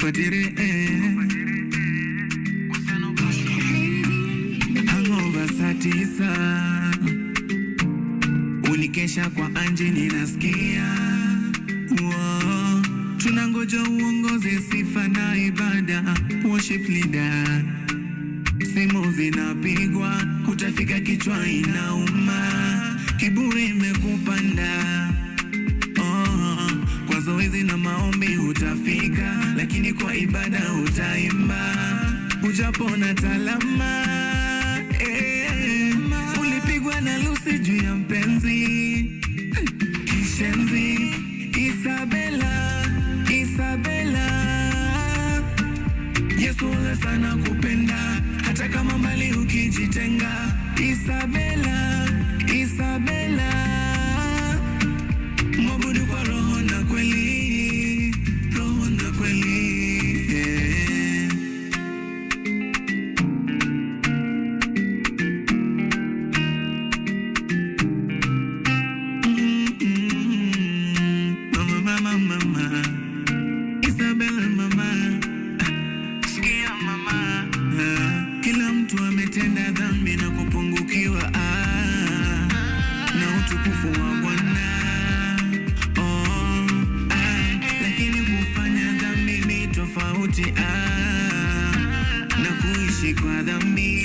Opatire, hangover saa 9, ulikesha kwa Anje ninasikia. Wow. Tunangoja uongoze sifa na ibada, worship leader. Simu zinapigwa, utafika kichwa inauma, kiburi imekupanda. Kwa zoezi na maombi utafika, lakini kwa ibada utaimba, ujapona talama. Ulipigwa na lusi juu ya mpenzi, kishenzi. Isabella, Yesu ule sana kupenda, hata kama mbali ukijitenga. Isabella, mwabudu kwa roho na kweli, roho na kweli. Mama, Isabella mama, sikia mama. Kila mtu ametenda dhambi na kupungukiwa na utukufu wa Bwana. Lakini kufanya dhambi ni tofauti na kuishi kwa dhambi.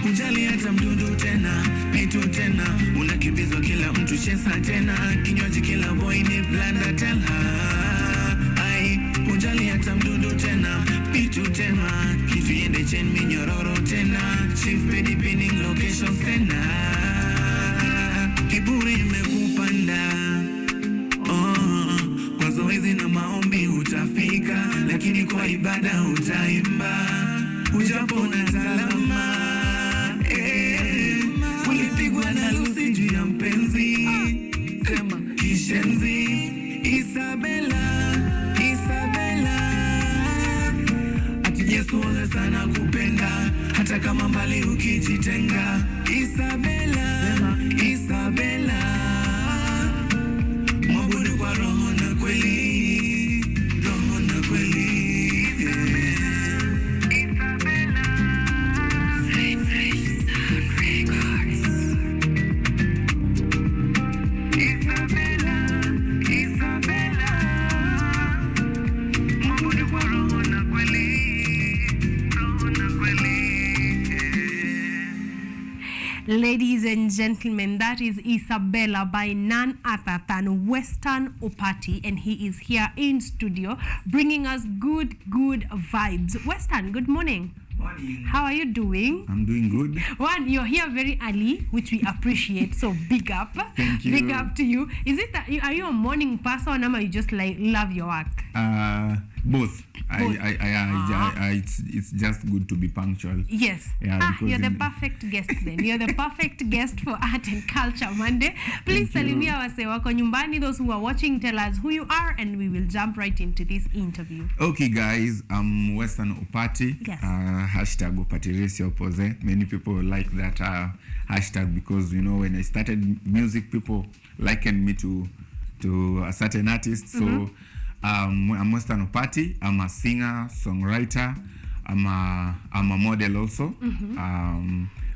Kujali hata mdudu tena, pitu tena, unakimbizwa kila mtu chesa tena, kinywaji kila boy ni blanda tena. Kujali hata mdudu tena, pitu tena, kitu yende chen minyororo tena, chief pedi pinning locations tena. Kiburi imekupanda, kwa zoezi na maombi utafika, lakini kwa ibada utaimba, ujapona talama. Ulipigwa na lusi juu ya mpenzi, sema kishenzi. Isabella, ati Yesu ule sana kupenda, hata kama mbali ukijitenga. Isabella, mwabudu kwa roho na kweli, roho na kweli. Ladies and gentlemen, that is Isabella by none other than Western Opati, and he is here in studio bringing us good vibes. Western, good morning. Morning. How are you doing? I'm doing good. One, you're here very early, which we appreciate, so big up. Thank you. Big up to you. Is it that are you a morning person or you just like love your work? Both. It's just good to be punctual. Yes. Yeah, you're the perfect guest then. You're the perfect guest for Art and Culture Monday. Please salimia wase wako nyumbani. Those who are watching, tell us who you are and we will jump right into this interview. Okay guys, I'm Western Opati. Yes. Hashtag Opati. Many people like that hashtag because, you know, when I started music, people likened me to a certain artist. So I'm Western Opati. I'm a singer, songwriter. I'm a model also.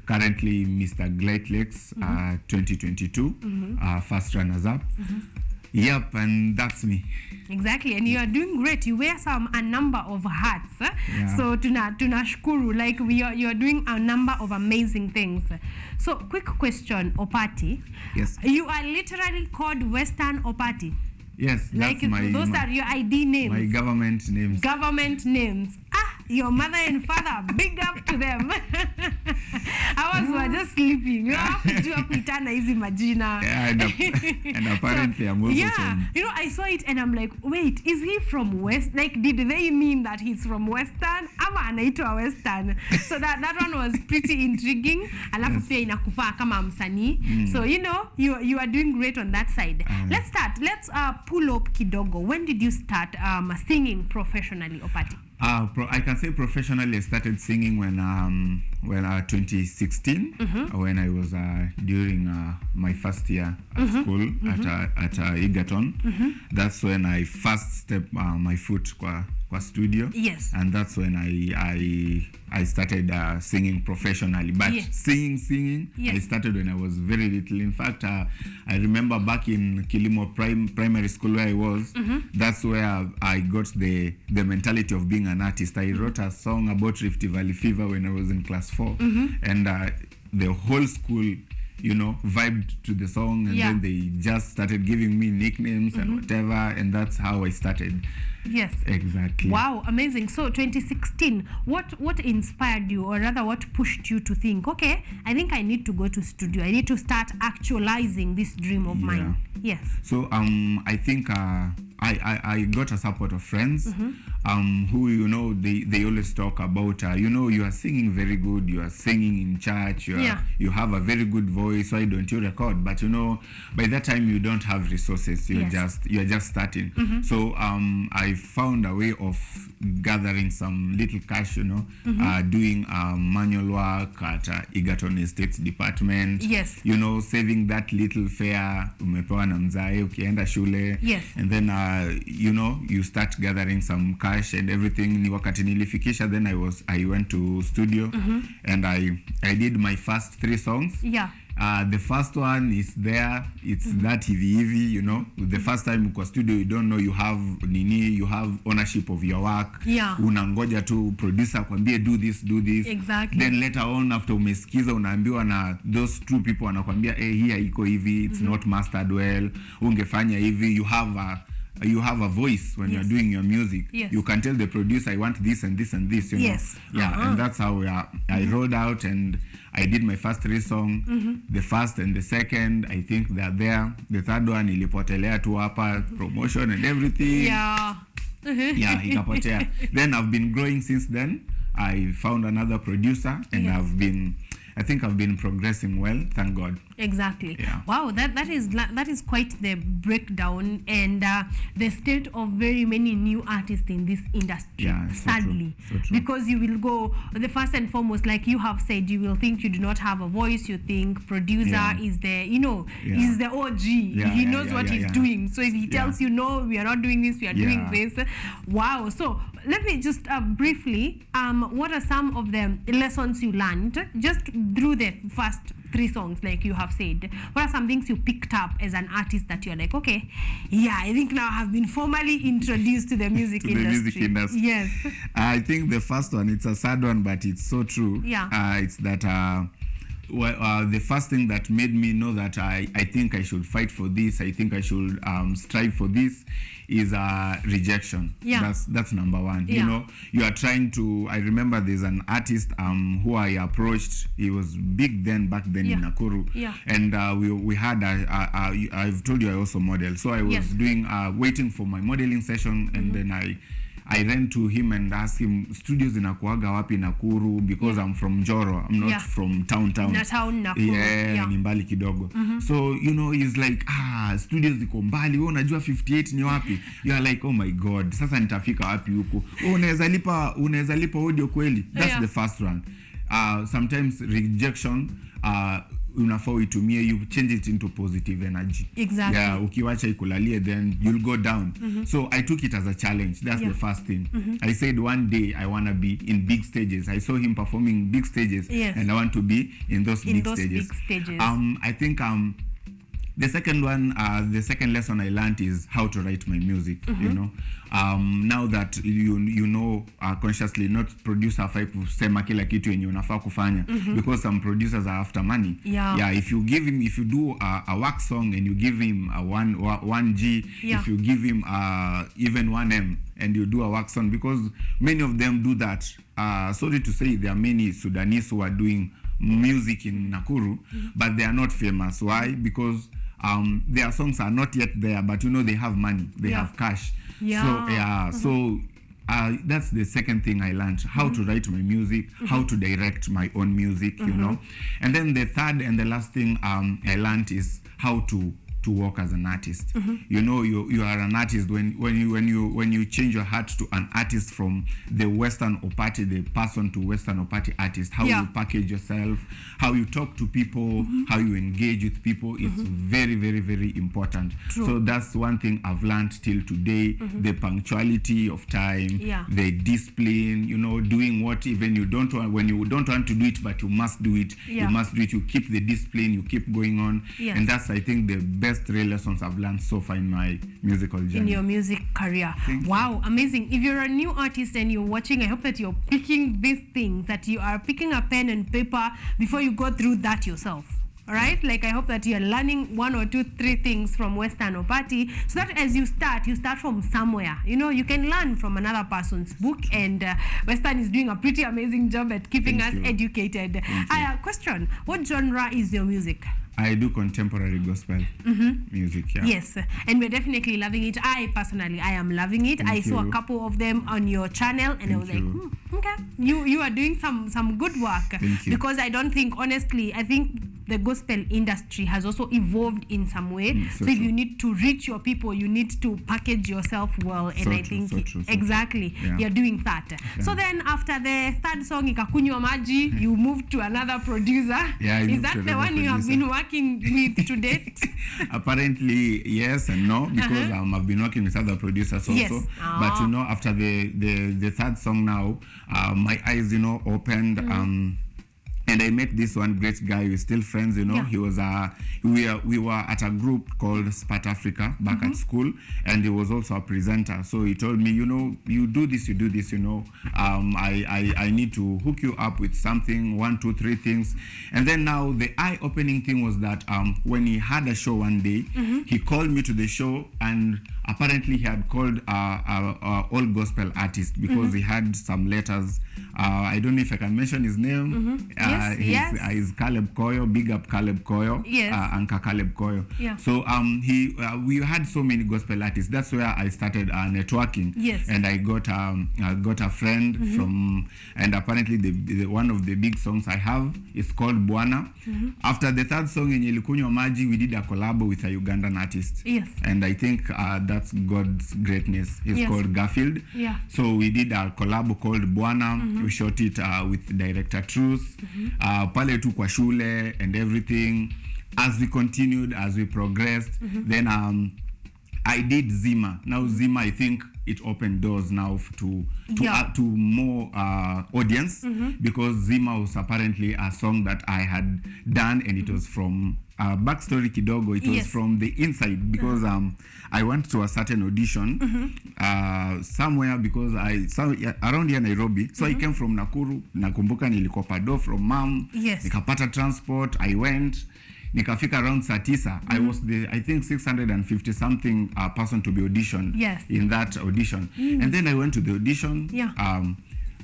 Currently Mr. Great Lakes 2022 first runners up. Yep, and that's me. Exactly, and you are doing great. You wear a number of hats. Yeah. So tunashukuru, like you are doing a number of amazing things. So quick question, Opati. Yes. You are literally called Western Opati. Yes, that's like those are your ID names. My government names. Government names. Your mother and father, big up to them. Ours were just sleeping. You have to do a kuitana easy majina. Yeah, and apparently so, I'm also from... You know, I saw it and I'm like, wait, is he from West? Like, did they mean that he's from Western? Ama anaitwa Western. So that one was pretty intriguing. Alafu pia inakufaa kama msanii. So, you know, you are doing great on that side. Let's start. Let's pull up kidogo. When did you start singing professionally, Opati? I can say professionally I started singing when 2016, when I was during my first year at school at Egerton. That's when I first stepped my foot kwa studio. Yes. And that's when I started singing professionally. But singing, I started when I was very little. In fact, I remember back in Kilimo primary school where I was, that's where I got the mentality of being an artist. I wrote a song about Rift Valley fever when I was in class 4. And the whole school, vibed to the song, and then they just started giving me nicknames and whatever, and that's how I started. Yes. Exactly. Wow, amazing. So 2016, what inspired you, or rather what pushed you to think, okay, I think I need to go to studio. I need to start actualizing this dream of mine. Yes. So I think I got a support of friends who, they always talk about, you are singing very good, you are singing in church, you have a very good voice, why don't you record? But by that time you don't have resources, you're just starting. So I found a way of gathering some little cash, doing manual work at Egerton Estates Department. Yes. Saving that little fare, umepewa na mzae ukienda shule. Yes. And then you start gathering some cash and everything. Ni wakati nilifikisha, then I went to studio and I did my first 3 songs. Yeah. The first one is there. It's that hivi, The first time uko studio, you don't know you have ownership of your work. Yeah. Unangoja tu producer kwambie do this. Exactly. Then later on, after umesikiza, unaambiwa na those 2 people wanakwambia, here iko hivi, it's not mastered well, ungefanya hivi. You have a voice when you're doing your music. Yes. You can tell the producer, I want this and this and this, Yes. Yeah, and that's how I rolled out, and I did my first 3 songs. The first and the second, I think they're there. The third one, ilipotelea tu hapa, promotion and everything. Yeah. Yeah, ikapotea. Then I've been growing since then. I found another producer, and I think I've been progressing well, thank God. Exactly. Yeah. Wow, that is quite the breakdown and the state of very many new artists in this industry. Yeah, sadly, so true. Because you will go, the first and foremost, like you have said, you will think you do not have a voice. You think producer is the is the OG. He knows what he's doing. So if he tells you no, we are not doing this, we are doing this. Wow. So let me just briefly, what are some of the lessons you learned just through the first 3 songs, like you have said? What are some things you picked up as an artist that you're like, okay, I think now I have been formally introduced to the music industry? The music industry. Yes. I think the first one, it's a sad one, but it's so true. Yeah. It's that the first thing that made me know that I think I should fight for this, I think I should strive for this, is rejection. Yeah. That's number one. Yeah. You are trying to, I remember there's an artist who I approached. He was big back then in Nakuru. Yeah. And we had I've told you I also model. So I was doing waiting for my modeling session, and then I ran to him and asked him, studios inakuaga wapi Nakuru, because I'm from Njoro, I'm not from town. Na town Nakuru. Ni mbali kidogo. So he's like, studios ziko mbali, wewe unajua 58 ni wapi? You are like, oh my god, sasa nitafika wapi huko? Unaweza lipa audio kweli? That's the first one. Sometimes rejection unafaa uitumie, you change it into positive energy. Exactly. Yeah, ukiwacha ikulalie, then you'll go down. So I took it as a challenge. That's the first thing. I said one day I want to be in big stages. I saw him performing big stages, and I want to be in those big stages. I think the second one, the second lesson I learned is how to write my music. Now that you know consciously, not producer hafai kusema kila kitu yenye unafaa kufanya, because some producers are after money. If you do a work song and you give him a 1G, if you give him even 1M and you do a work song, because many of them do that. Sorry to say, there are many Sudanese who are doing music in Nakuru, but they are not famous. Why? Because their songs are not yet there, but they have money, they have cash. So that's the second thing I learned, how to write my music, how to direct my own music, And then the third and the last thing I learned is how to to work as an artist. You know, you are an artist when you change your hat to an artist from the Western Opati, the person to Western Opati artist. How you package yourself, how you talk to people, how you engage with people. It's very, very, very important. True. So that's one thing I've learned till today. The punctuality of time, the discipline. You know, doing what even you don't want, when you don't want to do it, but you must do it. You must do it. You keep the discipline. You keep going on. And that's, I think, the best real lessons I've learned so far in my musical journey. In your music career. Wow, amazing. If you're a new artist and you're watching, I hope that you're picking these things, that you are picking a pen and paper before you go through that yourself. All right, like I hope that you're learning 1 or 2, 3 things from Western Opati, so that as you start from somewhere. You know, you can learn from another person's book, and Western is doing a pretty amazing job at keeping us educated. Question: what genre is your music? I do contemporary gospel music. Yes, and we're definitely loving it. I personally, I am loving it. I saw a couple of them on your channel, and I was like, okay, you are doing some good work. Because I don't think, honestly, I think the gospel industry has also evolved in some way. So if you need to reach your people, you need to package yourself well, and I think exactly you're doing that. So then after the third song, Ikakunywa Maji, you moved to another producer. Is that the one you have been working with to date? Apparently yes and no, because I've been working with other producers also. But you know, after the third song now, my eyes, you know, opened. And I met this one great guy. We're still friends, you know. He was we were at a group called Spat Africa back at school, and he was also a presenter. So he told me, you know, you do this, you know. I need to hook you up with something, 1, 2, 3 things. And then now the eye-opening thing was that when he had a show one day, he called me to the show, and apparently he had called all gospel artist because he had some letters. I don't know if I can mention his name. He's Caleb Koyo. Big up Caleb Koyo. Anka Caleb Koyo. So we had so many gospel artists. That's where I started networking. And I got a friend from, and apparently the one of the big songs I have is called Bwana. After the third song in Ilikunywa Maji, we did a collab with a Ugandan artist. And I think that's God's greatness. He's called Garfield. So we did a collab called Bwana. We shot it with director Truth. Pale tu kwa shule and everything. As we continued, as we progressed, then I did Zima. Now Zima, I think it opened doors now to more audience, because Zima was apparently a song that I had done, and it was from backstory kidogo. It was from the inside, because I went to a certain audition somewhere, because around here Nairobi. So I came from Nakuru. Nakumbuka nilikopa do from mom. Nikapata transport. I went. Nikafika around Satisa. I was I think 650 something person to be auditioned in that audition. And then I went to the audition.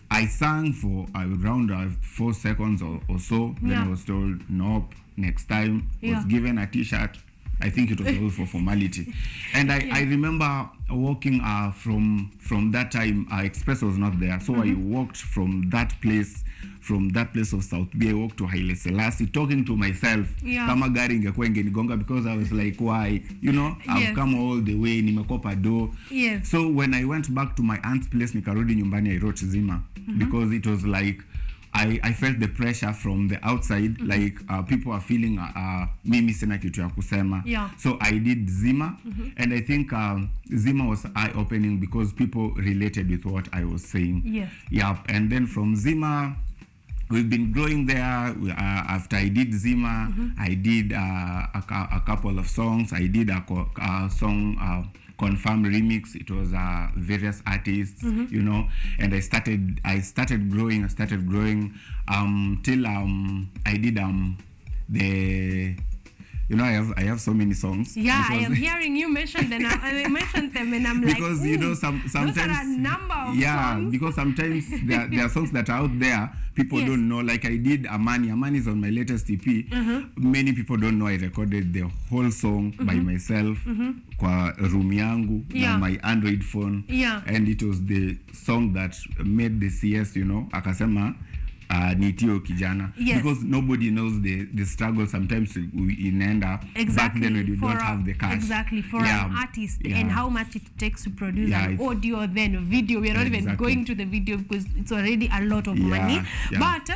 I sang for around 4 seconds or so. Then I was told, nope, next time. Was given a t-shirt. I think it was all for formality. And I remember walking from that time. Express was not there. So I walked from that place of South B. I walked to Haile Selassie, talking to myself. Kama gari ingekuwa ingenigonga, because I was like, why? You know, I've come all the way, nimekopa do. So when I went back to my aunt's place, nikarudi nyumbani, I wrote Zima. Because it was like, I felt the pressure from the outside, like people are feeling mimi sina kitu ya kusema. So I did Zima, and I think Zima was eye-opening because people related with what I was saying. And then from Zima, we've been growing there. After I did Zima, I did a couple of songs. I did a song Confirm remix. It was various artists, you know, and I started growing till I did the, you know, I have so many songs. I am hearing you mention them. I mentioned them, and I'm because, like, you know, sometimes those are a number of songs. Because sometimes there are songs that are out there people don't know. Like I did Amani is on my latest EP. Many people don't know I recorded the whole song by myself kwa room yangu na my Android phone. And it was the song that made the CS, you know, akasema nitio kijana. Yes. Because nobody knows the struggle sometimes in back then when you don't have the cash. Exactly, for an artist and how much it takes to produce an audio, then a video. We are not even going to the video because it's already a lot of money. But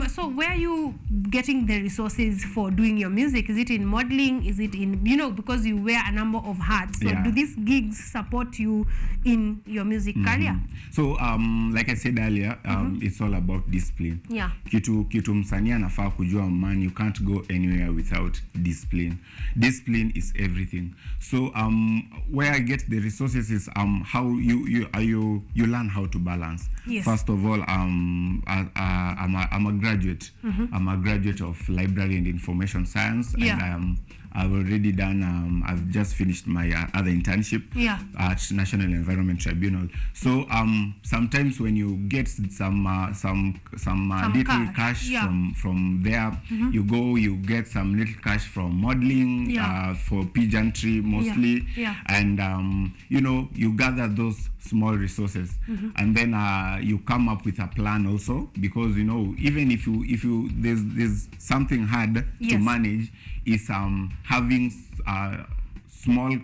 so where are you getting the resources for doing your music? Is it in modeling? Is it in, because you wear a number of hats? So do these gigs support you in your music career? So like I said earlier, it's all about discipline. Yeah. Kitu msanii anafaa kujua, man, you can't go anywhere without discipline. Discipline is everything. So where I get the resources is how you learn how to balance. Yes. First of all, I'm a graduate. I'm a graduate of library and information science, and I've already done, I've just finished my other internship at National Environment Tribunal. So sometimes when you get some little cash from there, you get some little cash from modeling, for pageantry mostly, and you gather those small resources, and then you come up with a plan also, because even if you there's something hard to manage is having a small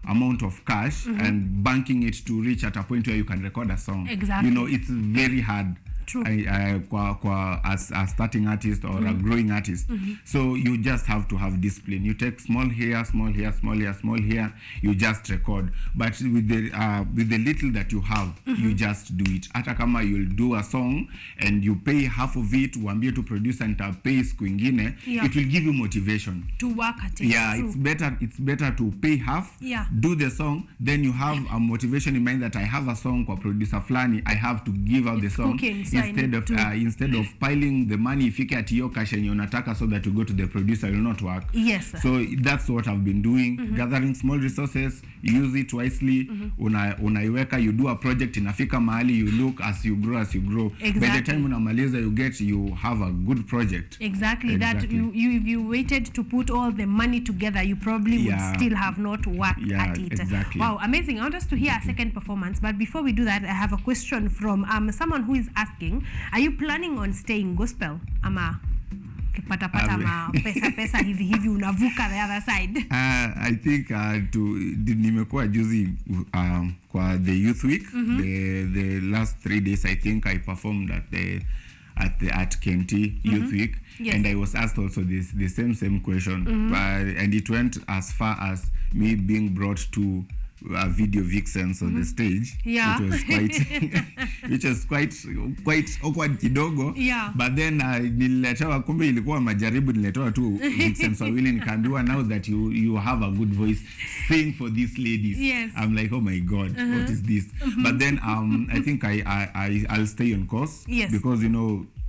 amount of cash and banking it to reach at a point where you can record a song. Exactly. It's very hard. True. As a starting artist or a growing artist. So you just have to have discipline. You take small here, small here, small here, small here, you just record. But with the little that you have, you just do it. Hata kama you'll do a song and you pay half of it, uambie to produce and pay siku ingine, it will give you motivation to work at it. Yeah, true. It's better to pay half, do the song, then you have a motivation in mind that I have a song kwa producer flani, I have to give out the song. Instead of piling the money ifike at hiyo cash yenye unataka so that you go to the producer, will not work. Yes, sir. So that's what I've been doing, gathering small resources, use it wisely. Unaiweka, you do a project, inafika mahali, you look as you grow. Exactly. By the time unamaliza, you have a good project. Exactly. That if you waited to put all the money together, you probably would still have not worked at it. Exactly. Wow, amazing. I want us to hear a second performance, but before we do that, I have a question from someone who is asking, are you planning on staying gospel? Ama pata ama pesa hivi unavuka the other side? I think nimekuwa juzi kwa the youth week, the last 3 days I think I performed at Kenti Youth Week, and I was asked also the same question, and it went as far as me being brought to a video vixens on the stage. Which was quite awkward kidogo. But then nililetewa, kumbe ilikuwa majaribu, nililetewa tu vixens wawili, nikaambiwa, now that you have a good voice, sing for these ladies. I'm like, oh my god, what is this? But then I think I'll stay on course, because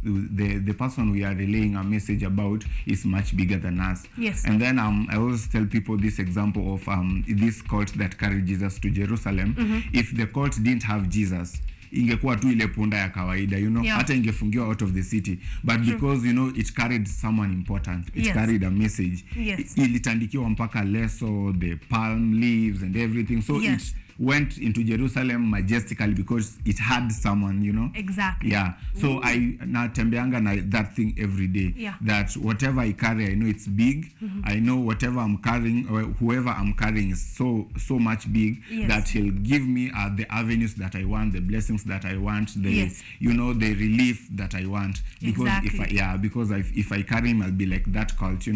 the person we are relaying a message about is much bigger than us. And then I always tell people this example of this cult that carried Jesus to Jerusalem. If the cult didn't have Jesus, ingekuwa tu ile punda ya kawaida, hata ingefungiwa out of the city, but because it carried someone important, it carried a message, ilitandikiwa mpaka leso, the palm leaves and everything, so it went into Jerusalem majestically because it had someone, Exactly. So I natembeanga na that thing every day, that whatever I carry, I know it's big. I know whatever I'm carrying, or whoever I'm carrying is so much big, that he'll give me the avenues that I want, the blessings that I want, the the relief that I want. Because if I carry him, I'll be like that cult,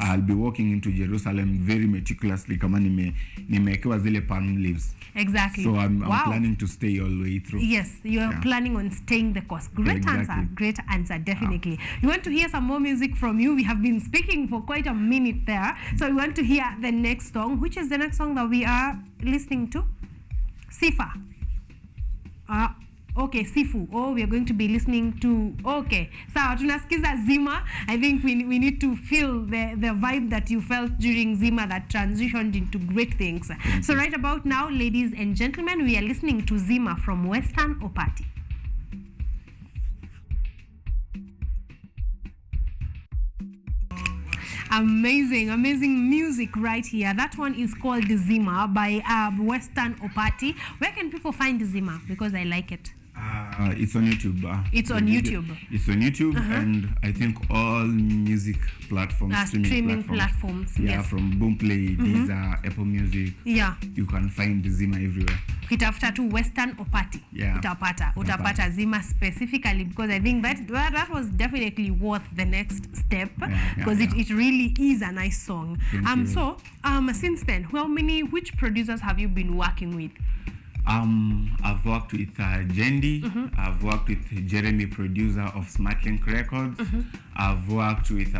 I'll be walking into Jerusalem very meticulously, kama nimewekewa zile palm leaves. Exactly. So I'm planning to stay all the way through. Yes, you are planning on staying the course. Great answer, definitely. We want to hear some more music from you. We have been speaking for quite a minute there. So we want to hear the next song. Which is the next song that we are listening to? Sifa. Okay, Sifu. We are going to be listening to... Okay. So, tunasikiza Zima. I think we need to feel the vibe that you felt during Zima that transitioned into great things. So, right about now, ladies and gentlemen, we are listening to Zima from Western Opati. Amazing music right here. That one is called Zima by Western Opati. Where can people find Zima? Because I like it. It's on YouTube. It's on YouTube. It's on YouTube, and I think all music platforms, streaming platforms. Yeah, Yes. from Boomplay, Deezer, Apple Music. Yeah. You can find Zima everywhere. Ukitafuta tu Western Opati, Yeah. utapata Zima specifically, because I think that was definitely worth the next step, because it really is a nice song. So since then, which producers have you been working with? I've worked with Jendi. I've worked with Jeremy, producer of Smartlink Records. I've worked with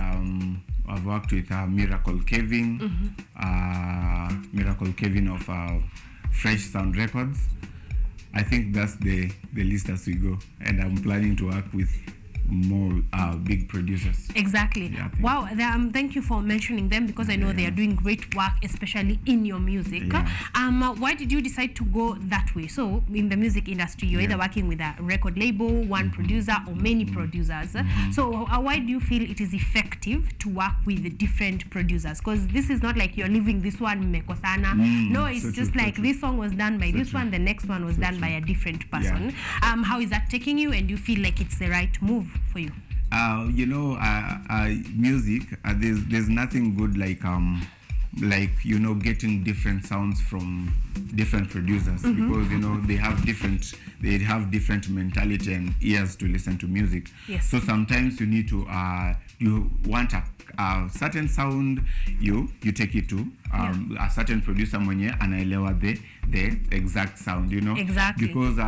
Miracle Kevin, Miracle Kevin of Fresh Sound Records. I think that's the list as we go, and I'm planning to work with more big producers. Exactly. Yeah, wow. Thank you for mentioning them, because I know they are doing great work, especially in your music. Why did you decide to go that way? So in the music industry, you're either working with a record label, one producer, or many producers. So why do you feel it is effective to work with different producers? Because this is not like you're leaving this one mekosana. No, it's just like this song was done by this one, the next one was done by a different person. How is that taking you, and do you feel like it's the right move for you? Music, there's nothing good like getting different sounds from different producers, because they have different mentality and ears to listen to music. Yes. So sometimes you need to you want a certain sound, you take it to a certain producer mwenye anaelewa the exact sound, Exactly. Because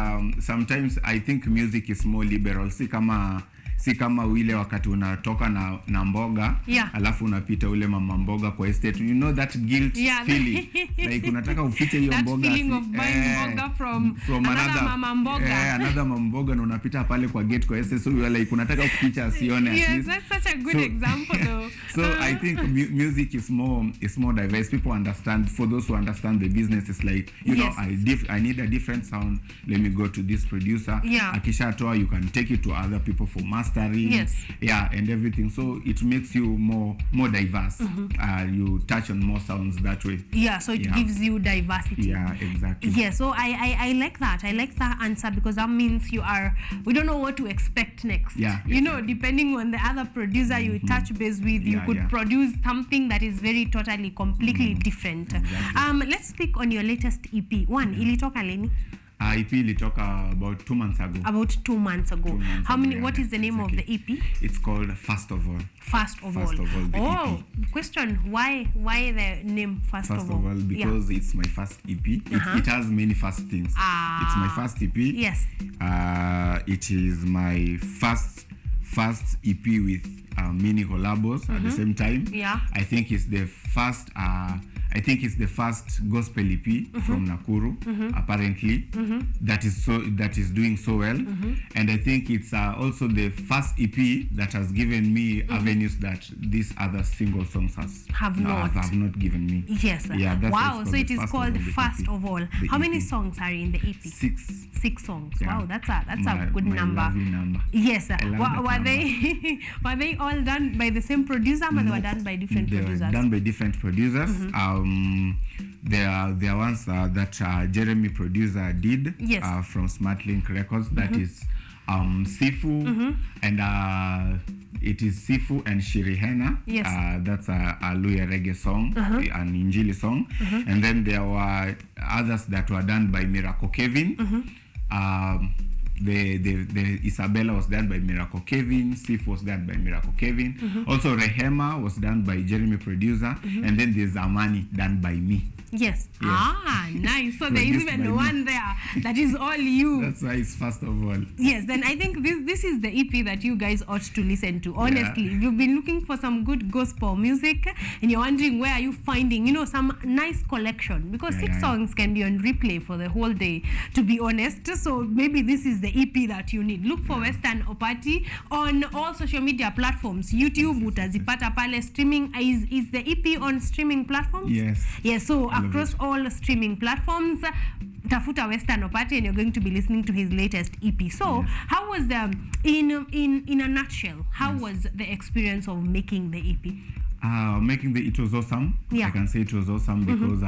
sometimes I think music is more liberal. Si kama wile wakati unatoka na mboga, alafu unapita ule mama mboga kwa estate, that guilt feeling, like unataka ufiche hiyo mboga, that feeling of buying mboga from another mama mboga, another mama mboga, na unapita pale kwa gate kwa estate, so you are like unataka kuficha asione. Yes, that's such a good example though. So I think music is more diverse. People understand. For those who understand the business, it's like I need a different sound, let me go to this producer. Akishatoa, you can take it to other people for mastering. And everything. So it makes you more diverse. You touch on more sounds that way. So it gives you diversity. Exactly. So I like that. I like that answer, because that means we don't know what to expect next. Depending on the other producer you touch base with, you could produce something that is very completely different. Exactly. Let's speak on your latest EP. Ilitoka lini? EP ilitoka about 2 months ago. About 2 months ago. What is the name of the EP? It's called First of All. First of All. The EP. Question, why the name First of All? Because it's my first EP. It has many first things. It's my first EP. Yes. It is my first EP with many collabos at the same time. I think it's the first gospel EP from Nakuru, apparently, that is doing so well. And I think it's also the first EP that has given me avenues that these other single songs have not given me. Yes. Wow, so it is called First of All. How many songs are in the EP? 6 songs. Wow, that's a good number. Yes. Were they all done by the same producer, or they were done by different producers? They were done by different producers. There are ones that Jeremy producer did from Smartlink Records. That is Sifu, and it is Sifu and Shirihena. That's a Luya reggae song, an Injili song. And then there were others that were done by Miracle Kevin. The Isabella was done by Miracle Kevin. Sif was done by Miracle Kevin. Also Rehema was done by Jeremy producer. And then there's Amani done by me. Yes. Nice. So there is even one there that is all you. That's why it's First of All. Yes, then I think this is the EP that you guys ought to listen to. Honestly, if you've been looking for some good gospel music and you're wondering where are you finding, some nice collection, because 6 songs can be on replay for the whole day, to be honest. So maybe this is the EP that you need. Look for Western Opati on all social media platforms. YouTube, utazipata pale. Streaming, is the EP on streaming platforms? Yes, so across all streaming platforms, tafuta Western Opati, and you're going to be listening to his latest EP. So how was in a nutshell, how was the experience of making the EP? Making it was awesome. Yeah. I can say it was awesome because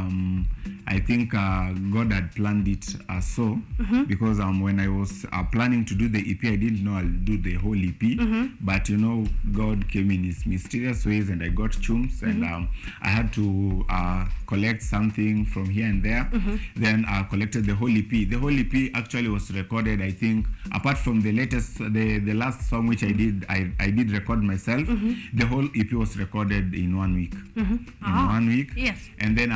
I think God had planned it so because when I was planning to do the EP, I didn't know I'll do the whole EP, but you know, God came in his mysterious ways and I got tunes and I had to collect something from here and there. Then I collected the whole EP. The whole EP actually was recorded, I think, apart from the latest, the last song which I did record myself. The whole EP was recorded in 1 week. In 1 week. Yes. And then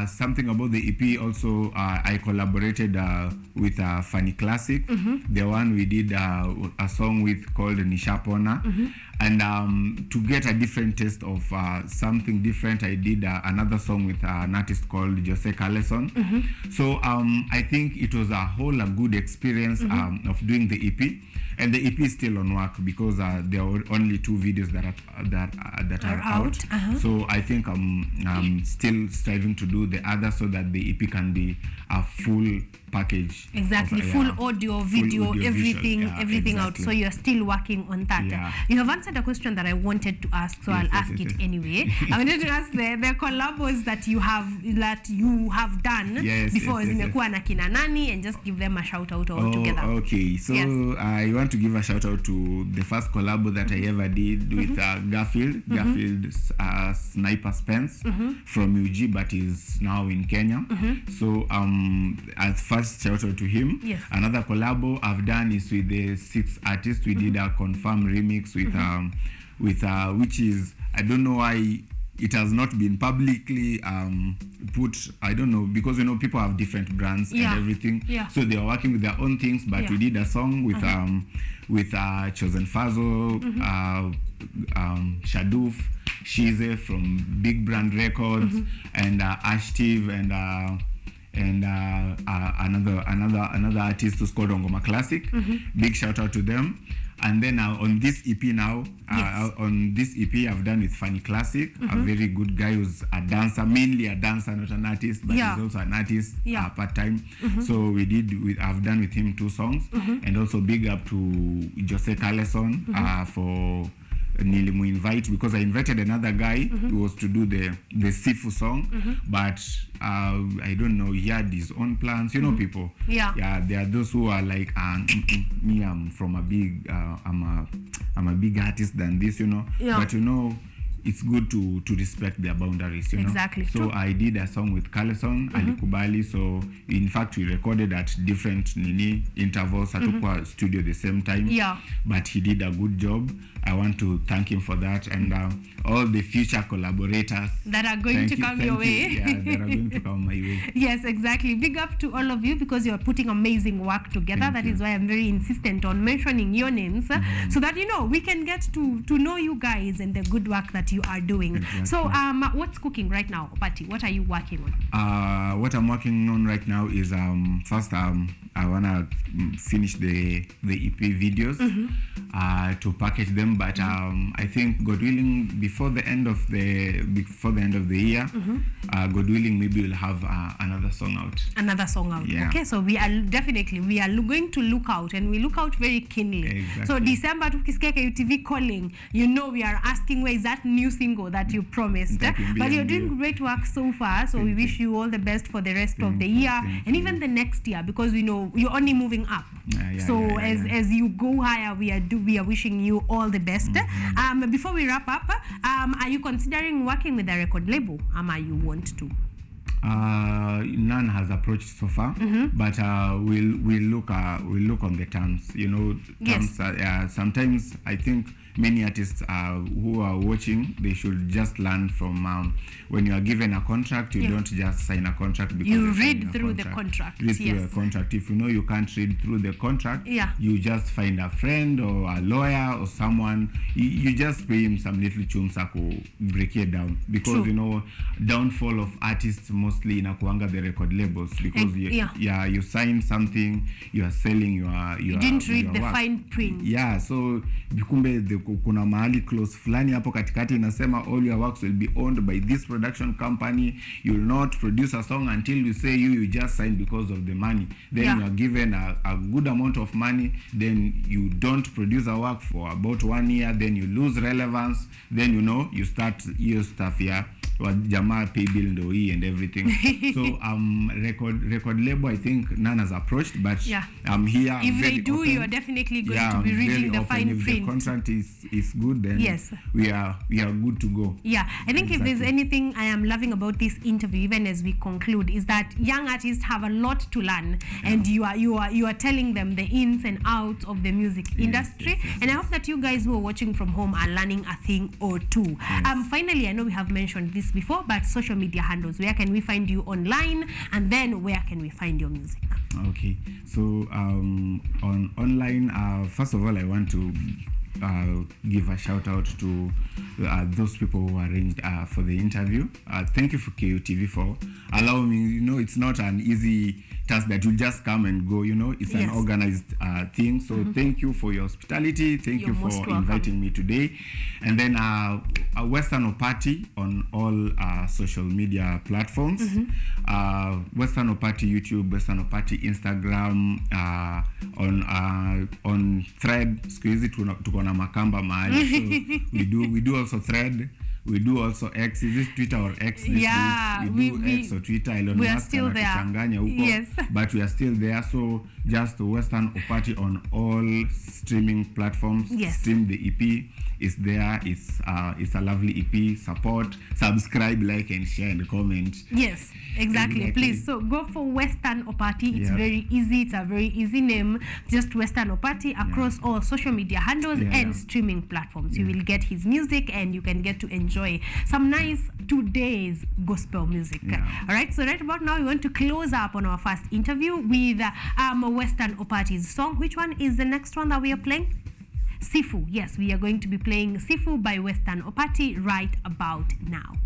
something about the EP also, I collaborated with Funny Classic. The one we did a song with called Nishapona. And to get a different taste of something different, I did another song with an artist called Jose Carleson. So I think it was a good experience of doing the EP. And the EP is still on work because there are only 2 videos that are out. So I think I'm still striving to do the other so that the EP can be a full package. Exactly, full audio, video, everything exactly. out. So you're still working on that. You have answered a question that I wanted to ask, so I'll ask it anyway. I wanted to ask the collabos that you have done before zimekuwa na kina nani, and just give them a shout out all together. Okay, so I want to give a shout out to the first collab that I ever did with Garfield Sniper Spence from UG, but is now in Kenya. So at first shout out to him. Another collabo I've done is with the 6 artists. We did a confirmed remix with which is, I don't know why it has not been publicly put. I don't know, because you know people have different brands and everything. So they are working with their own things, but we did a song with Chosen Fazo, Shaduf, Shize from Big Brand Records, and Ashtiv, and another artist who's called Ongoma Classic. Big shout out to them. And then on this EP now, on this EP I've done with Funny Classic, a very good guy who's a dancer, mainly a dancer, not an artist, but he's also an artist part-time. So I've done with him 2 songs. And also big up to Jose Carleson for Nilimu invite, because I invited another guy who was to do the Sifu song, but I don't know, he had his own plans, you know, people. There are those who are like, me, I'm from a big, I'm a big artist than this, you know. But you know, it's good to respect their boundaries, you know. Exactly. So I did a song with Carleson, Alikubali. So in fact, we recorded at different intervals at Opati studio the same time. But he did a good job. I want to thank him for that, and all the future collaborators that are going to come your way. That are going to come my way. Yes, exactly. Big up to all of you, because you're putting amazing work together. That is why I'm very insistent on mentioning your names, so that, you know, we can get to know you guys and the good work that you are doing. So what's cooking right now, Opati? What are you working on? What I'm working on right now is first I wanna finish the EP videos to package them, but I think, God willing, before the end of the year, God willing, maybe we'll have another song out. Okay, so we are going to look out, and we look out very keenly. So December tukisikia KUTV calling, you know, we are asking, where is that new single that you promised? But you're doing great work so far, so we wish you all the best for the rest of the year, and even the next year, because we know you're only moving up. As you go higher, we are wishing you all the best. Before we wrap up, are you considering working with a record label? You want to? None has approached so far, but we'll look on the terms. You know, terms. Sometimes I think many artists who are watching, they should just learn from when you are given a contract, you don't just sign a contract because you read through the contract. Read through the contract. If you know you can't read through the contract, you just find a friend or a lawyer or someone. You just pay him some little chumsa to break it down, because you know, downfall of artists mostly inakuanga the record labels, because you sign something, you are selling your you didn't read your the work. fine print. So bikumbe the kuna mahali clause fulani hapo katikati inasema all your works will be owned by this production company, you will not produce a song until you say you just signed because of the money, then you are given a good amount of money, then you don't produce a work for about 1 year, then you lose relevance, then you start your stuff jamaa pay bill ndo hii and everything. So record label, I think none has approached, but I'm here. If they do, you are definitely going to be reading the fine print. If the contract is good, then we are good to go. I think if there's anything I am loving about this interview, even as we conclude, is that young artists have a lot to learn, and you are telling them the ins and outs of the music industry. And I hope that you guys who are watching from home are learning a thing or two. Finally, I know we have mentioned this before, but social media handles, where can we find you online, and then where can we find your music? Okay, so on online, first of all, I want to give a shout out to those people who arranged for the interview. Thank you for KUTV for allowing me. It's not an easy task that you just come and go, it's an organized thing. So thank you for your hospitality. Thank you for inviting me today. And then Western Opati on all social media platforms. Western Opati YouTube, Western Opati Instagram, on Thread. Squeeze tuko na makamba mahali. So we do also Thread. We do also X. Is it Twitter or X? We do X or Twitter. We are still there. Yes. But we are still there. So just Western Opati on all streaming platforms. Stream the EP. It's there. It's a lovely EP. Support, subscribe, like, and share, and comment. Yes, exactly. Please, so go for Western Opati. It's very easy. It's a very easy name. Just Western Opati across all social media handles and streaming platforms. You will get his music, and you can get to enjoy some nice today's gospel music. All right. So right about now, we want to close up on our first interview with Western Opati's song. Which one is the next one that we are playing? Sifu. Yes, we are going to be playing Sifu by Western Opati right about now.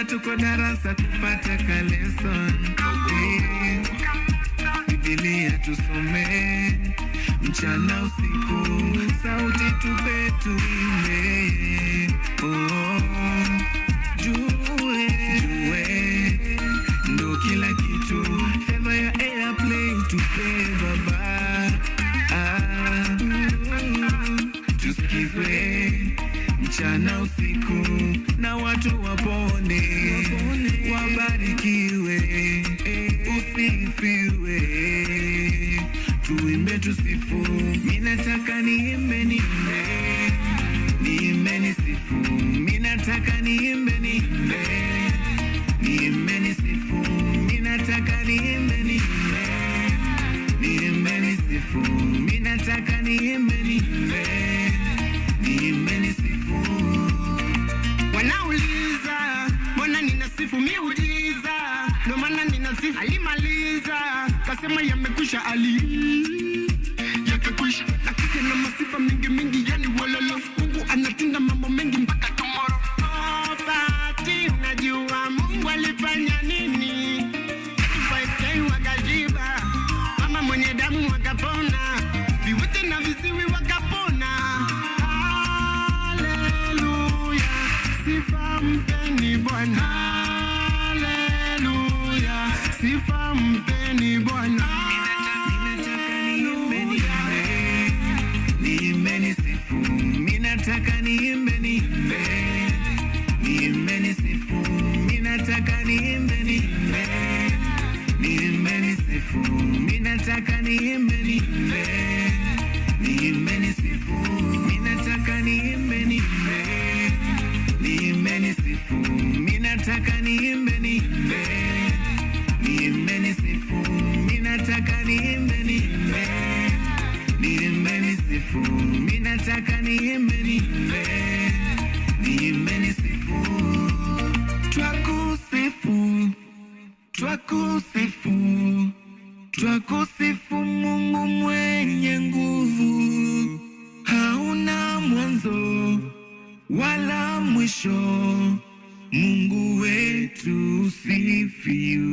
Tuko darasa tupate kaleson, Biblia tusome mchana usiku, sauti tupe tuimbe, jue ndo kila kitu, favor ya airplay tupe baba, tusikize mchana usiku na watu wapone, wabarikiwe, usifiwe, tuimbe tusifu, minataka niimbe nisifu, minataka niimbe nisifu, minataka niimbe nisifu, minataka niimbe nisifu. Wanauliza mbona ninasifu miujiza, ndo maana ninasifu. Alimaliza kasema yamekwisha, yakakwisha, nakija na masifa mingi, yani walalo. Mungu anatenda mambo mengi mpaka tomorrow. Opati, unajua Mungu alifanya nini? 5K wakajiba, mama mwenye damu wakapona, viwete na visiwi wakapona. Sifa mpeni Bwana, haleluya. Sifa mpeni Bwana, minataka nataka niimbe nisifu. Mimi nataka niimbe nisifu. Twakusifu Mungu mwenye nguvu, hauna mwanzo wala mwisho. Mungu wetu sifiwe.